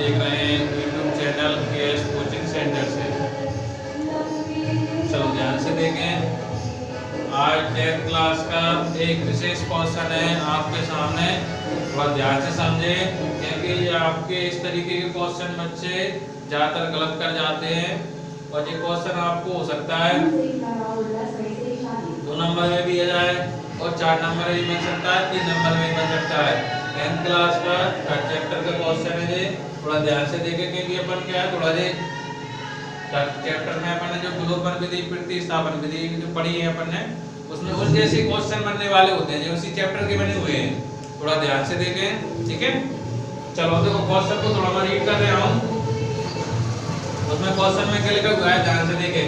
देख रहे हैं YouTube channel KS coaching centre से। चलो ध्यान से देखें, आज 10th क्लास का एक विशेष क्वेश्चन है आपके सामने। थोड़ा ध्यान से समझें, क्योंकि ये आपके इस तरीके के क्वेश्चन बच्चे ज़्यादातर गलत कर जाते हैं और ये क्वेश्चन आपको हो सकता है 2 नंबर में भी आ जाए और 4 नंबर में भी बन सकता है, 3 नंबर में भी बन सकता है। 10th क्लास का 3rd चैप्टर का क्वेश्चन है। थोड़ा ध्यान से देखें, क्योंकि अपन क्या है, थोड़ा 3rd चैप्टर में अपन ने जो विलोपन विधि, प्रतिस्थापन विधि जो पढ़ी है अपन ने, उसमें उस जैसे क्वेश्चन बनने वाले होते हैं जो उसी चैप्टर के बने हुए हैं। थोड़ा ध्यान से देखें, ठीक है। चलो देखो क्वेश्चन को थोड़ा मैं रीड कर रहा हूँ। उसमें क्वेश्चन में क्या लिखा हुआ है, ध्यान से देखें।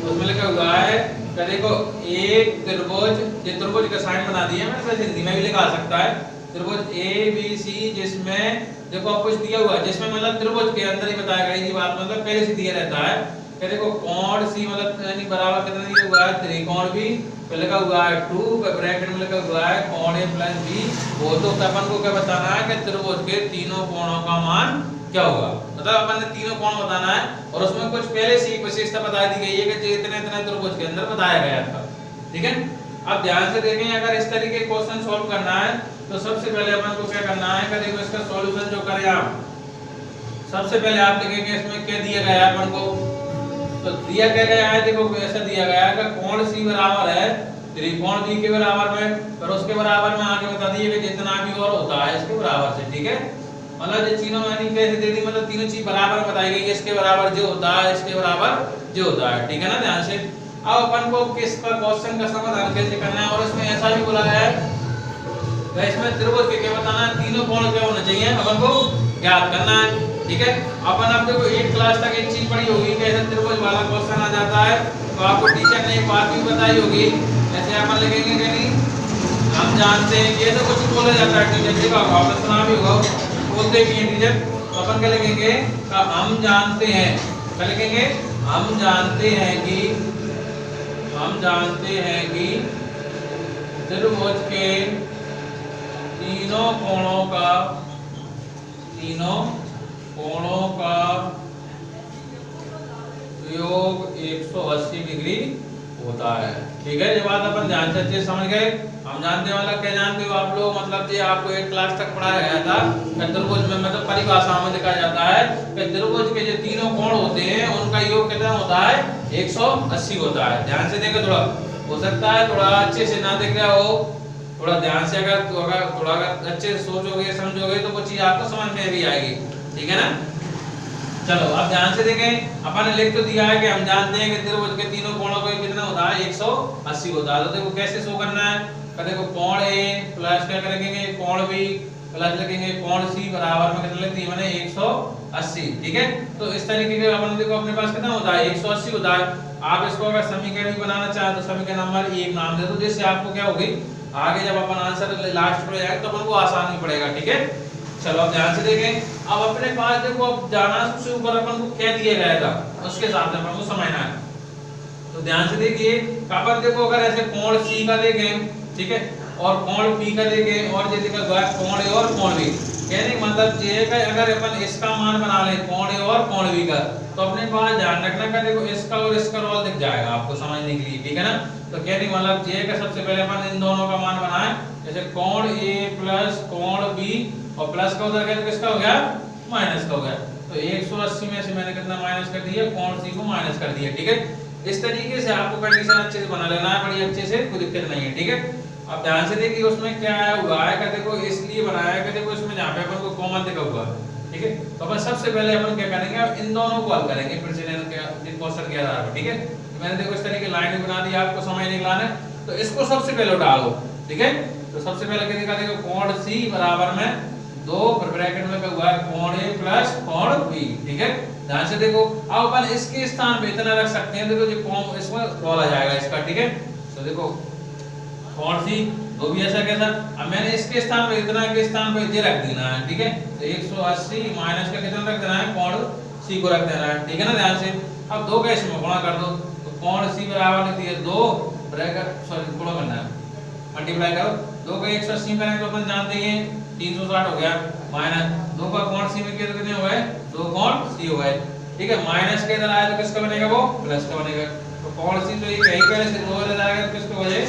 उसमें लिखा हुआ है कि देखो एक त्रिभुज, ये त्रिभुज का साइन बना दिया मैंने, वैसे हिंदी में भी लिखा सकता है। त्रिभुज ABC जिसमें देखो आप कुछ दिया हुआ है, जिसमें मतलब त्रिभुज के अंदर ही बताया गया, ये बात मतलब पहले से दिया रहता है कि देखो कोण C मतलब यानी बराबर कितना दिया हुआ है, त्रिकोण B पे लिखा हुआ है 2, ब्रैकेट में लिखा हुआ है कोण A + B। वो तो अपन को क्या बताना है कि त्रिभुज के तीनों कोणों का मान क्या होगा, मतलब अपन ने तीनों कोण बताना है। और उसमें कुछ पहले से एक विशेषता बता दी गई है कि इतने इतने त्रिभुज के अंदर बताया गया था, ठीक है। अब ध्यान से देखें, अगर इस तरीके के क्वेश्चन सॉल्व करना है तो सबसे पहले अपन को क्या करना है कि देखो इसका सॉल्यूशन जो करें आप, सबसे पहले आप लिखेंगे इसमें क्या दिया गया है अपन को। तो दिया क्या गया है, देखो ऐसा दिया गया है कि कोण C बराबर है त्रिकोण B के बराबर में, पर उसके बराबर में आगे बता दिए कि जितना भी और होता है इसके बराबर से, ठीक है। मतलब ये तीनों यानी कैसे दे दी, मतलब तीनों चीज बराबर बताई गई है, इसके बराबर जो होता है इसके बराबर जो होता है, ठीक है ना। ध्यान से अब अपन को किसका क्वेश्चन का समाधान कैसे करना है, और इसमें ऐसा भी बोला गया है कि इसमें त्रिभुज के क्या बताना है, तीनों कोण क्या होना चाहिए अपन को ज्ञात करना है, ठीक है। अपन अब देखो 8 क्लास तक एक चीज पढ़ी होगी कि ऐसे त्रिभुज वाला क्वेश्चन आ जाता है तो आपको टीचर ने एक बात भी बताई होगी, ऐसे अपन लिखेंगे कि नहीं, हम जानते हैं कि ऐसा कुछ बोला जाता है टीचर, देखो आपने सुना भी होगा, बोलते भी हैं टीचर। तो अपन क्या लिखेंगे, हम जानते हैं, क्या लिखेंगे, हम जानते हैं कि त्रिभुज के तीनों कोणों का योग 180 डिग्री होता है, ठीक है। ये बात अपन ध्यान से अच्छे समझ गए। हम जानते हैं मतलब क्या जानते हो आप लोग, मतलब ये आपको 8 क्लास तक पढ़ाया गया था कि त्रिभुज में मतलब परिभाषा में लिखा जाता है कि त्रिभुज के जो तीनों कोण होते हैं उनका योग कितना होता है, 180 होता है। ध्यान से देखो, थोड़ा हो सकता है थोड़ा अच्छे से ना दिख रहा हो, थोड़ा ध्यान से अगर थोड़ा अच्छे से सोचोगे समझोगे तो वो चीज आपको समझ में भी आएगी, ठीक है ना। चलो अब ध्यान से देखें, अपन ने लिख तो दिया है कि हम जानते हैं कि त्रिभुज के तीनों कोणों का कितना होता है, 180 होता है। तो देखो कैसे शो करना है, देखो कोण A प्लस क्या करेंगे कोण B प्लस लिखेंगे कोण C बराबर में कितना लिखते हैं मैंने 180, ठीक है। तो इस तरीके के अपन देखो अपने पास कितना होता है, 180 होता है। आप इसको अगर समीकरण भी बनाना चाहे तो समीकरण नंबर 1 नाम दे दो, जिससे आपको क्या होगी आगे जब अपन आंसर लास्ट पर जाएंगे तो अपन को आसान ही पड़ेगा, ठीक है। चलो अब ध्यान से देखें, अब अपने पास देखो अब जाना सबसे ऊपर अपन को क्या दिया गया था उसके साथ में अपन को समझना है। तो ध्यान से देखिए, अपन देखो अगर ऐसे कोण C का देखें, ठीक है, और कोण B का देखें और जैसे का कोण A और कोण B, कहने का मतलब ये है अगर अपन इसका मान बना लें कोण A और कोण B का, तो अपने पास ध्यान रखना का देखो इसका और इसका रोल दिख जाएगा आपको समझने के लिए, ठीक है ना। तो कहने का मतलब ये का सबसे पहले अपन इन दोनों का मान बनाएं, जैसे कोण A प्लस कोण B और प्लस का उधर गया तो किसका हो गया, माइनस का हो गया। तो 180 में से मैंने कितना माइनस कर दिया, कोण C को माइनस कर दिया, ठीक है। इस तरीके से आपको कंडीशन अच्छे से बना लेना है, बड़ी अच्छे से, कोई दिक्कत नहीं है, ठीक है। अब ध्यान से देखिए उसमें क्या आया हुआ है कि देखो इसलिए बनाया है कि देखो इसमें जहाँ पे अपन को कॉमन दिखा हुआ है, ठीक है। तो अपन सबसे पहले अपन क्या करेंगे, अब इन दोनों को हल करेंगे फिर से क्वेश्चन के आधार पर, ठीक है। तो मैंने देखो इस तरीके लाइन बना दी आपको समझने के लिए, तो इसको सबसे पहले उठा लो, ठीक है। तो सबसे पहले क्या दिखा देखो कोण C बराबर में 2 ब्रैकेट में क्या हुआ है कोण A प्लस कोण B, ठीक है। ध्यान से देखो, अब अपन इसके स्थान पे इतना रख सकते हैं, देखो जो इसमें रोल आ जाएगा इसका, ठीक है। तो देखो कोण C तो भी ऐसा कैसा, अब मैंने इसके स्थान पे इतना के स्थान पे ये रख देना है, ठीक है। तो 180 माइनस का कितना रख देना है, कोण C को रख देना है, ठीक है ना। ध्यान से अब 2 का इसमें गुणा कर दो, तो कोण C बराबर लिख दिए 2 ब्रैकेट सॉरी गुणा करना है, मल्टीप्लाई करो 2 का 180 करेंगे तो अपन जानते हैं 360 हो गया, माइनस 2 का कोण सी में कितने हो गए, 2 कोण सी हो गए, ठीक है। माइनस के इधर आया तो किसका बनेगा, वो प्लस का बनेगा। तो कोण सी तो ये कहीं पहले से 2 इधर आएगा तो किसका हो जाए,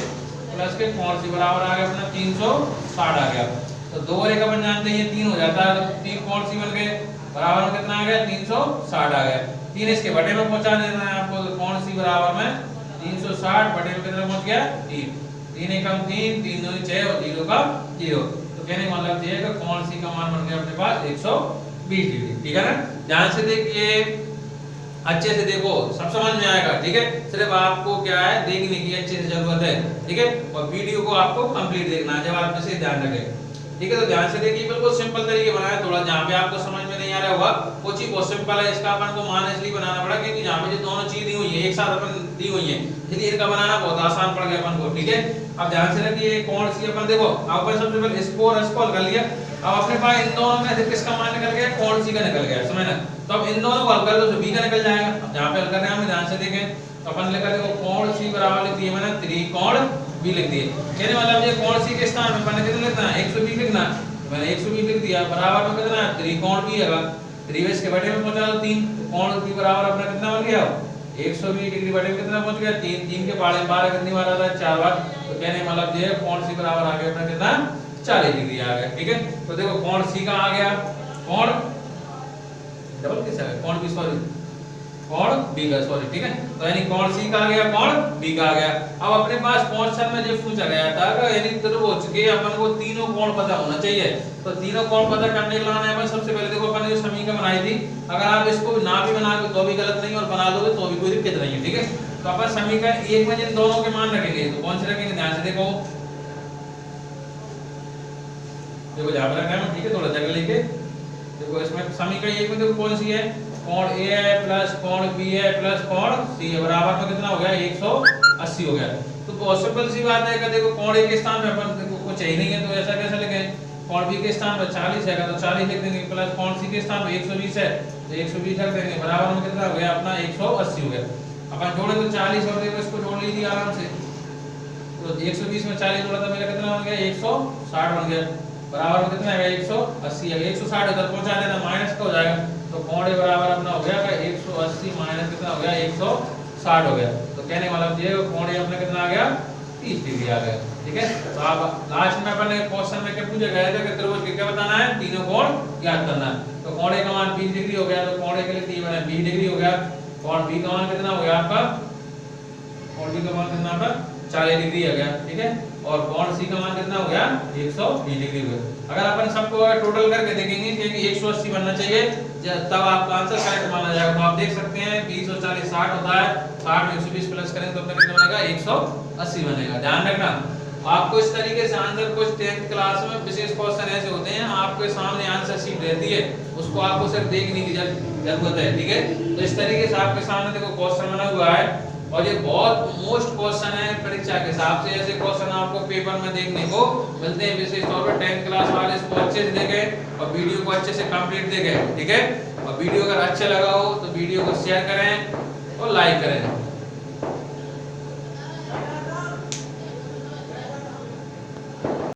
प्लस के कोण सी बराबर आ गया अपना 360 आ गया। तो 2 और 1 अपन जानते हैं 3 हो जाता है, तो 3 कोण सी बन गए, बराबर में कितना आ गया 360 आ गया। 3 इसके बटे में पहुंचा देना है आपको, तो कोण सी बराबर में 360 बटे में कितना पहुंच गया 3, 3 एकम 3, 3 दूनी 6 और 0 का 0। तो कहने का मतलब ये है कि कोण सी का मान बन गया अपने पास 120 डिग्री, ठीक है ना। ध्यान से देखिए, अच्छे से देखो, सब समझ में आएगा, ठीक है। सिर्फ आपको क्या है, देखने की अच्छे से जरूरत है, ठीक है। और वीडियो को आपको कंप्लीट देखना है, जब आप इसे ध्यान रखें, ठीक है। तो ध्यान से देखिए, बिल्कुल सिंपल तरीके बनाया, थोड़ा जहाँ पे आपको समझ में नहीं आ रहा होगा वो चीज बहुत सिंपल है। इसका अपन को मान इसलिए बनाना पड़ा क्योंकि जहाँ पे जो दोनों चीज दी हुई है एक साथ अपन दी हुई है, इसलिए इनका बनाना बहुत आसान पड़ गया अपन को, ठीक है। अब ध्यान से रखिए, कोण सी अपन देखो, अपन सबसे पहले इसको और इसको हल कर लिया। अब अपने पास इन दोनों में से किसका मान निकल गया, कोण सी का निकल गया, समझ ना। तो अब इन दोनों को हल कर दो तो बी का निकल जाएगा। अब जहाँ पे हल कर रहे हैं हम ध्यान से देखें, तो अपन लिखा देखो कोण सी बराबर लिख दिए मैंने त्रिकोण बी लिख दिए। कहने मतलब ये कोण सी के स्थान में अपन ने कितना लिखना है, 120 लिखना, मैंने 120 लिख दिया, बराबर में कितना है त्रिकोण बी है, 3 के बटे में पहुंचा दो 3, कोण बी बराबर अपना कितना बन गया 120 डिग्री बटे में कितना पहुंच गया 3, 3 के बारे में 12 कितनी बार आता है 4 बार। तो कहने मतलब ये कोण सी बराबर आ गया अपना कितना 40 डिग्री आ गया, ठीक है। तो देखो कोण सी का आ गया, कोण डबल किस आ गया, कोण बी सॉरी, कोण बी का सॉरी, ठीक है। तो यानी कोण सी का आ गया, कोण बी का आ गया। अब अपने पास क्वेश्चन में जो पूछा गया था कि यानी त्रिभुज के अपन को तीनों कोण पता होना चाहिए। तो तीनों कोण पता करने के लिए अपन सबसे पहले देखो अपन ने जो समीकरण बनाई थी, अगर आप इसको ना भी बनाओगे तो भी गलत नहीं और बना लोगे तो भी कोई दिक्कत नहीं है, ठीक है। तो अपन समीकरण 1 में जिन दोनों के मान रखेंगे तो कौन से रखेंगे, ध्यान से देखो, देखो जहां पर रखा है, ठीक है, थोड़ा जगह लेके देखो। इसमें समीकरण 1 में देखो कौन सी है, कोण ए है प्लस कोण बी है प्लस कोण सी है, बराबर में कितना हो गया 180 हो गया। तो बहुत सिंपल सी बात है कि देखो कोण ए के स्थान पे अपन देखो कुछ ही नहीं है, तो ऐसा कैसे लिखें, कोण बी के स्थान पे 40 है तो 40 लिख देंगे, प्लस कोण सी के स्थान पे 120 है तो 120 रख देंगे, बराबर में कितना हो गया अपना 180 हो गया। अपन जोड़े तो 40 और देखो इसको जोड़ लीजिए आराम से, तो 120 में 40 जोड़ा तो मेरा कितना बन गया 160 बन गया, बराबर में कितना है 180 है, 160 इधर पहुंचा देना, माइनस का हो जाएगा। तो कोण ए बराबर अपना हो गया 180 माइनस कितना हो गया 160 हो गया। तो कहने वाला ये कोण ए अपना कितना आ गया 30 डिग्री आ गया, ठीक है। तो आप लास्ट में अपन क्वेश्चन में क्या पूछा गया था कि त्रिभुज के क्या बताना है, तीनों कोण ज्ञात करना है। तो कोण ए का मान 20 डिग्री हो गया, तो कोण ए के लिए 20 डिग्री हो गया। कोण बी का मान कितना हो गया आपका, कोण बी का मान कितना आपका 40 डिग्री आ गया, ठीक है। और कोण सी का मान कितना हो गया 120 डिग्री हो गया। अगर अपन सबको टोटल करके देखेंगे कि 180 बनना चाहिए, तब आपका आंसर करेक्ट माना जाएगा। तो आप देख सकते हैं 20 और 40 60 होता है, 60 में 120 प्लस करेंगे तो अपना कितना बनेगा 180 बनेगा। ध्यान रखना, आपको इस तरीके से आंसर कुछ 10th क्लास में विशेष क्वेश्चन ऐसे होते हैं, आपके सामने आंसर शीट रहती है, उसको आपको सिर्फ देखने की जरूरत है, ठीक है। तो इस तरीके से आपके सामने देखो क्वेश्चन बना हुआ है, और ये बहुत मोस्ट क्वेश्चन है परीक्षा के हिसाब से। ऐसे क्वेश्चन आपको पेपर में देखने को मिलते हैं, विशेष तौर पर 10th क्लास वाले इसको अच्छे से देखें और वीडियो को अच्छे से कंप्लीट देखें, ठीक है। और वीडियो अगर अच्छा लगा हो तो वीडियो को शेयर करें और लाइक करें।